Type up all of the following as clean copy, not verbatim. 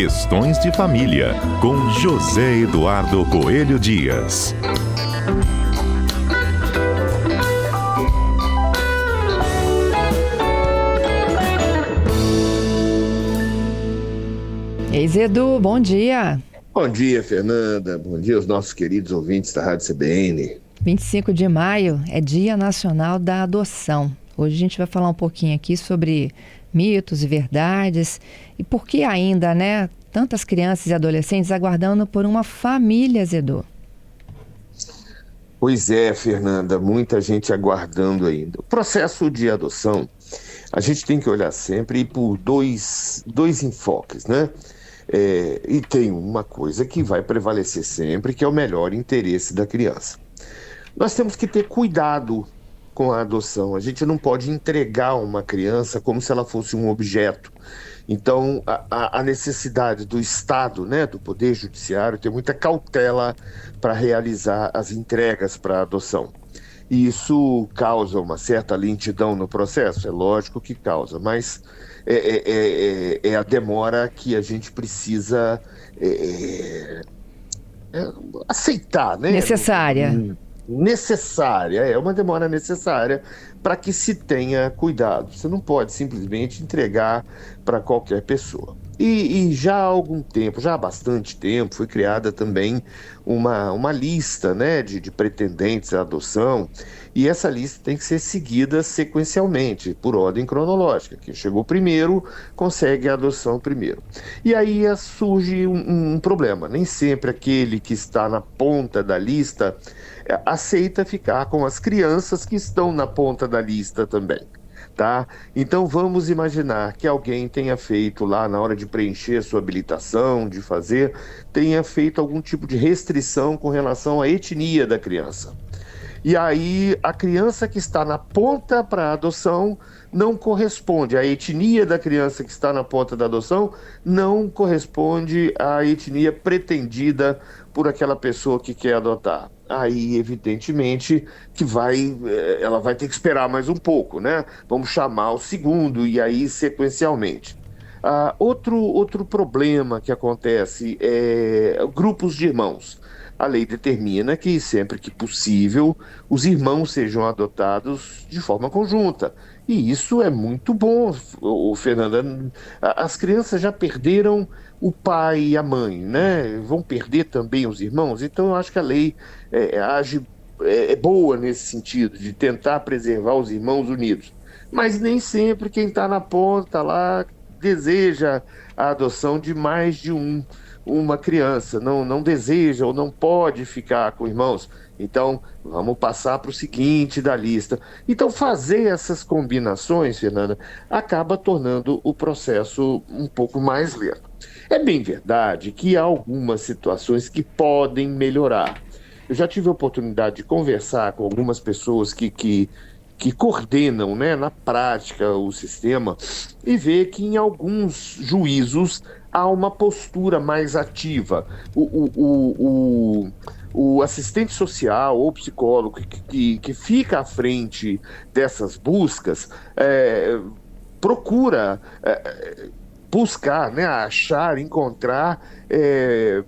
Questões de Família, com José Eduardo Coelho Dias. Ex-Edu, bom dia. Bom dia, Fernanda. Bom dia aos nossos queridos ouvintes da Rádio CBN. 25 de maio é Dia Nacional da Adoção. Hoje a gente vai falar um pouquinho aqui sobre mitos e verdades e por que ainda, tantas crianças e adolescentes aguardando por uma família, Edu. Pois é, Fernanda, muita gente aguardando ainda. O processo de adoção, a gente tem que olhar sempre por dois enfoques, né? E tem uma coisa que vai prevalecer sempre, que é o melhor interesse da criança. Nós temos que ter cuidado com a adoção. A gente não pode entregar uma criança como se ela fosse um objeto. Então, a necessidade do Estado, do Poder Judiciário, ter muita cautela para realizar as entregas para adoção. E isso causa uma certa lentidão no processo? É lógico que causa, mas é a demora que a gente precisa aceitar, né? Necessária, é uma demora necessária para que se tenha cuidado. Você não pode simplesmente entregar para qualquer pessoa. E já há algum tempo, já há bastante tempo, foi criada também uma lista, de pretendentes à adoção, e essa lista tem que ser seguida sequencialmente, por ordem cronológica. Quem chegou primeiro, consegue a adoção primeiro. E aí surge um problema. Nem sempre aquele que está na ponta da lista aceita ficar com as crianças que estão na ponta da lista também. Tá? Então vamos imaginar que alguém tenha feito lá na hora de preencher sua habilitação, tenha feito algum tipo de restrição com relação à etnia da criança. E aí a criança que está na ponta para adoção não corresponde, a etnia da criança que está na ponta da adoção não corresponde à etnia pretendida por aquela pessoa que quer adotar. Aí, evidentemente, que ela vai ter que esperar mais um pouco, Vamos chamar o segundo e aí sequencialmente. Outro problema que acontece é grupos de irmãos. A lei determina que, sempre que possível, os irmãos sejam adotados de forma conjunta. E isso é muito bom, Fernanda. As crianças já perderam o pai e a mãe, Vão perder também os irmãos. Então, eu acho que a lei é boa nesse sentido, de tentar preservar os irmãos unidos. Mas nem sempre quem está na ponta lá deseja a adoção de mais de uma criança, não deseja ou não pode ficar com irmãos. Então, vamos passar para o seguinte da lista. Então, fazer essas combinações, Fernanda, acaba tornando o processo um pouco mais lento. É bem verdade que há algumas situações que podem melhorar. Eu já tive a oportunidade de conversar com algumas pessoas que coordenam, na prática o sistema, e ver que em alguns juízos há uma postura mais ativa. O assistente social ou psicólogo que fica à frente dessas buscas procura buscar, achar, encontrar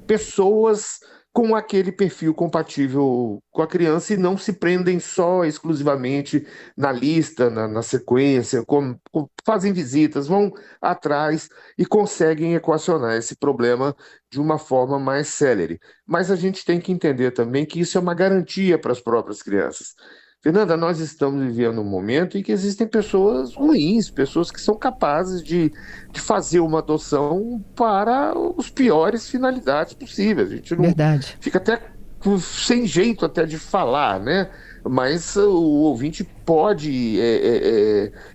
pessoas com aquele perfil compatível com a criança e não se prendem só exclusivamente na lista, na sequência, fazem visitas, vão atrás e conseguem equacionar esse problema de uma forma mais célere. Mas a gente tem que entender também que isso é uma garantia para as próprias crianças. Fernanda, nós estamos vivendo um momento em que existem pessoas ruins, pessoas que são capazes de fazer uma adoção para as piores finalidades possíveis. A gente não Verdade. fica até sem jeito até de falar, Mas o ouvinte pode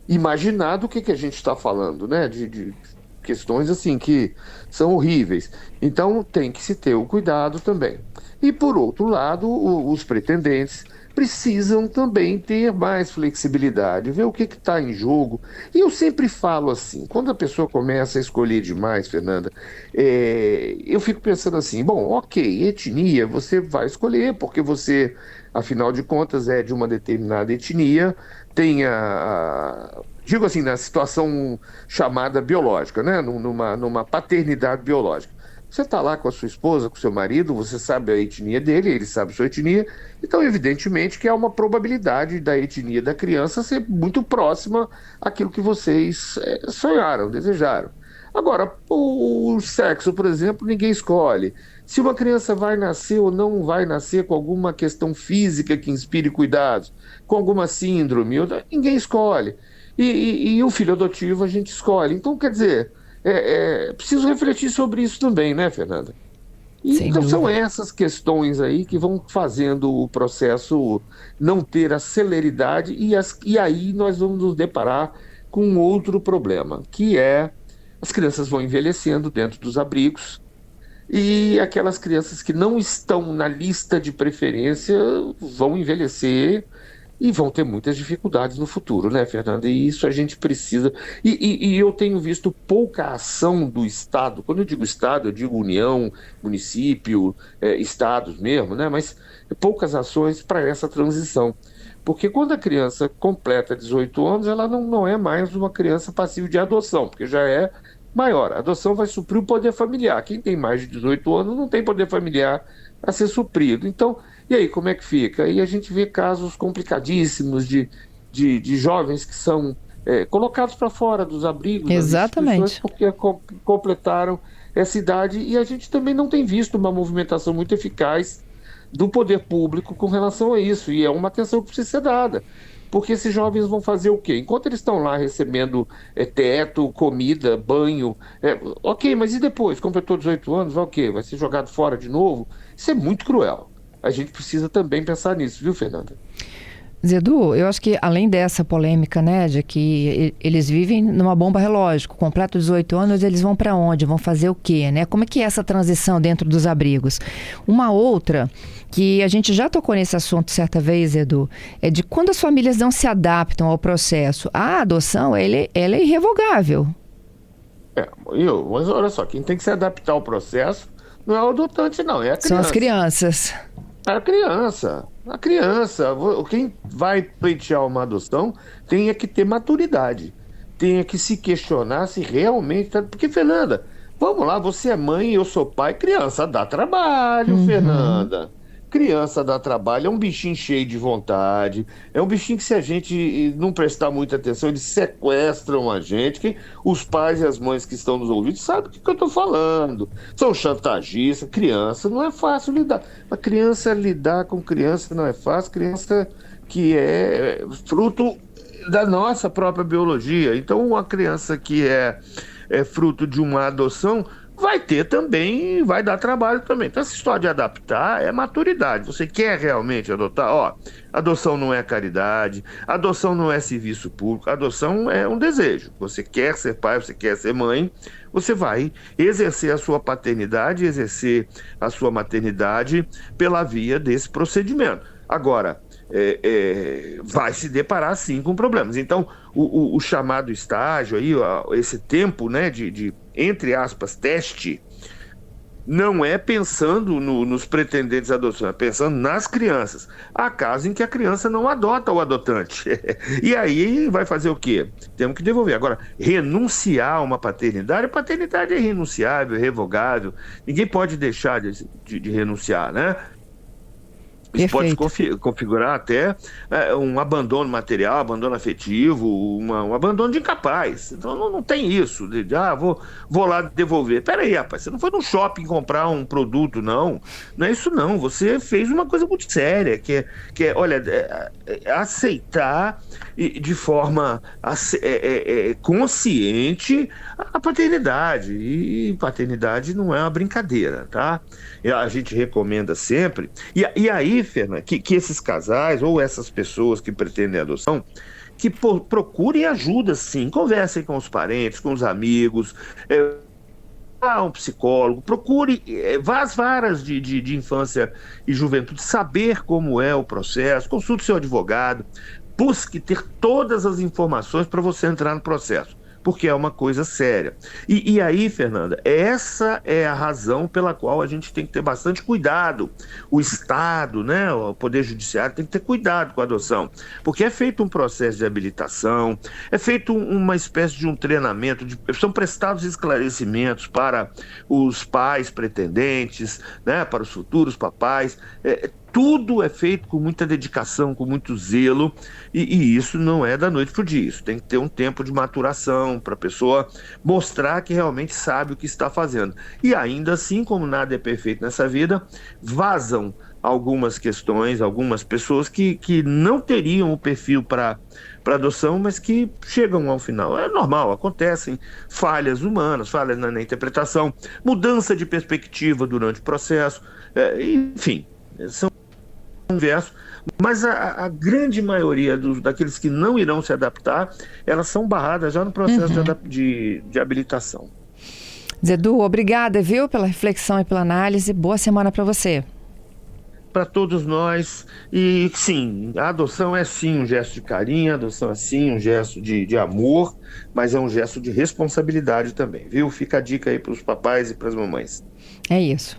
imaginar do que a gente está falando, de questões assim que são horríveis. Então tem que se ter o cuidado também. E por outro lado, os pretendentes precisam também ter mais flexibilidade, ver o que está em jogo. E eu sempre falo assim, quando a pessoa começa a escolher demais, Fernanda, eu fico pensando assim, bom, ok, etnia você vai escolher, porque você, afinal de contas, é de uma determinada etnia, tem digo assim, na situação chamada biológica, né? Numa paternidade biológica. Você está lá com a sua esposa, com o seu marido, você sabe a etnia dele, ele sabe a sua etnia, então evidentemente que há uma probabilidade da etnia da criança ser muito próxima àquilo que vocês sonharam, desejaram. Agora, o sexo, por exemplo, ninguém escolhe. Se uma criança vai nascer ou não vai nascer com alguma questão física que inspire cuidados, com alguma síndrome, ninguém escolhe. E o filho adotivo a gente escolhe. Então, quer dizer, preciso refletir sobre isso também, né, Fernanda? Sem Então são dúvida. essas questões aí que vão fazendo o processo não ter a celeridade e aí nós vamos nos deparar com um outro problema, que é as crianças vão envelhecendo dentro dos abrigos e aquelas crianças que não estão na lista de preferência vão envelhecer e vão ter muitas dificuldades no futuro, né, Fernanda? E isso a gente precisa. E eu tenho visto pouca ação do Estado. Quando eu digo Estado, eu digo União, município, estados mesmo, né? Mas poucas ações para essa transição. Porque quando a criança completa 18 anos, ela não é mais uma criança passível de adoção, porque já é maior. A adoção vai suprir o poder familiar. Quem tem mais de 18 anos não tem poder familiar a ser suprido. Então, e aí, como é que fica? E a gente vê casos complicadíssimos de jovens que são colocados para fora dos abrigos, das instituições, Exatamente. porque completaram essa idade. E a gente também não tem visto uma movimentação muito eficaz do poder público com relação a isso. E é uma atenção que precisa ser dada. Porque esses jovens vão fazer o quê? Enquanto eles estão lá recebendo teto, comida, banho, ok, mas e depois? Completou 18 anos, vai o quê? Vai ser jogado fora de novo? Isso é muito cruel. A gente precisa também pensar nisso, viu, Fernanda? Zedu, eu acho que além dessa polêmica, né, de que eles vivem numa bomba relógio, completo 18 anos, eles vão para onde? Vão fazer o quê, né? Como é que é essa transição dentro dos abrigos? Uma outra, que a gente já tocou nesse assunto certa vez, Edu, é de quando as famílias não se adaptam ao processo. A adoção, ela é irrevogável. Mas olha só, quem tem que se adaptar ao processo não é o adotante, não, é a criança. São as crianças. A criança. A criança. Quem vai pleitear uma adoção tem que ter maturidade. Tem que se questionar se realmente... Porque, Fernanda, vamos lá, você é mãe, eu sou pai. Criança dá trabalho, Fernanda. Criança dá trabalho, é um bichinho cheio de vontade, é um bichinho que se a gente não prestar muita atenção, eles sequestram a gente. Os pais e as mães que estão nos ouvindo sabem o que eu estou falando. São chantagistas, criança não é fácil lidar. A criança lidar com criança não é fácil, criança que é fruto da nossa própria biologia. Então, uma criança que é fruto de uma adoção vai ter também, vai dar trabalho também. Então, essa história de adaptar é maturidade. Você quer realmente adotar? Ó, adoção não é caridade, adoção não é serviço público, adoção é um desejo. Você quer ser pai, você quer ser mãe, você vai exercer a sua paternidade, exercer a sua maternidade pela via desse procedimento. Agora, vai se deparar sim com problemas. Então, o chamado estágio aí, esse tempo, né, de entre aspas, teste, não é pensando nos pretendentes à adoção, é pensando nas crianças. Há casos em que a criança não adota o adotante. E aí vai fazer o quê? Temos que devolver. Agora, renunciar a uma paternidade, a paternidade é irrenunciável, é revogável. Ninguém pode deixar de renunciar, né? Isso pode configurar até um abandono material, abandono afetivo, um abandono de incapaz. Então não tem isso, vou lá devolver. Peraí, rapaz, você não foi no shopping comprar um produto, não. Não é isso, não. Você fez uma coisa muito séria, que é olha, aceitar de forma consciente a paternidade. E paternidade não é uma brincadeira, tá? A gente recomenda sempre. E aí, Fernanda, que esses casais ou essas pessoas que pretendem adoção, que procurem ajuda, sim, conversem com os parentes, com os amigos, um psicólogo, procure as varas de infância e juventude, saber como é o processo, consulte seu advogado, busque ter todas as informações para você entrar no processo. porque é uma coisa séria. E aí, Fernanda, essa é a razão pela qual a gente tem que ter bastante cuidado. O Estado, né, o Poder Judiciário tem que ter cuidado com a adoção, porque é feito um processo de habilitação, é feito uma espécie de um treinamento, são prestados esclarecimentos para os pais pretendentes, né, para os futuros papais. Tudo é feito com muita dedicação, com muito zelo, e isso não é da noite para o dia. Isso tem que ter um tempo de maturação para a pessoa mostrar que realmente sabe o que está fazendo. E ainda assim, como nada é perfeito nessa vida, vazam algumas questões, algumas pessoas que não teriam o perfil para adoção, mas que chegam ao final. É normal, acontecem falhas humanas, falhas na interpretação, mudança de perspectiva durante o processo, enfim, são universo, mas a grande maioria daqueles que não irão se adaptar, elas são barradas já no processo de habilitação. Zedu, obrigada, viu, pela reflexão e pela análise. Boa semana para você. Para todos nós, e sim, a adoção é sim um gesto de carinho, a adoção é sim um gesto de amor, mas é um gesto de responsabilidade também, viu? Fica a dica aí para os papais e para as mamães. É isso.